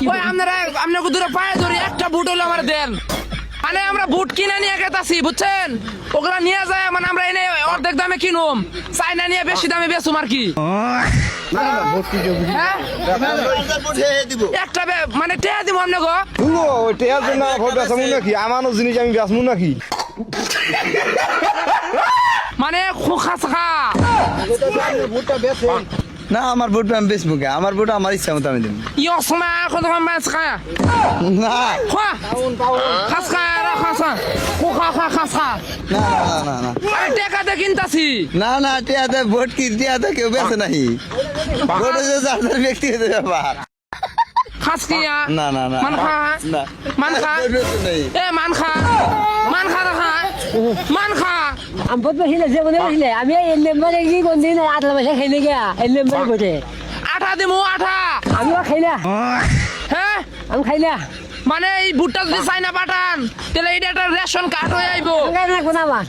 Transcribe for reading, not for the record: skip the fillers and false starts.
ওই আপনারা দূরে পায়ে ধরি একটা বুট হলো আমার দেন মানে আমরা বুট কিনে নিয়ে গেতাছি বুঝছেন ওগুলা নিয়ে যায় মানে আমরা এনে অর্ধেক দামে কিনুম চাইনা নিয়ে বেশি দামে বেচুম আর কি হ্যাঁ? একটা মানে টেয়া দিব আপনি গো টেয়ার জন্য ভোট বেচামু নাকি আমারও জিনিস আমি বেচমু নাকি মানে খোখা সাখা না আমার ভোট আমি বেচবো কে আমার ভোট আমার ইচ্ছা মতো আমি দেব ইয় সময় কত মাছ খায় না খোয়া খাস খায় আর খাসা খোখা খা খাসা না না না আরে টেকাতে কিনতাছি না না টিয়াতে ভোট কি টিয়াতে কেউ বেচে নাই ভোট হচ্ছে যার ব্যক্তিগত ব্যাপার খাস কিয়া না না না মান খা না মান খা ভোট বেচে নাই এ মান খা রাখা মান খা আম্পত বসিলে যে মনে বসিলে আমি এই মেম্বারে কি কোন দিন আটলা পয়সা খাইলে গিয়া এই মেম্বারে বসে আঠা দিমু আঠা আমিও খাইলা হ্যাঁ আমি খাইলা মানে এই ভুট্টা যদি চাইনা পাঠান তাহলে এটা একটা রেশন কার্ড হয়ে আইবো কোন আমার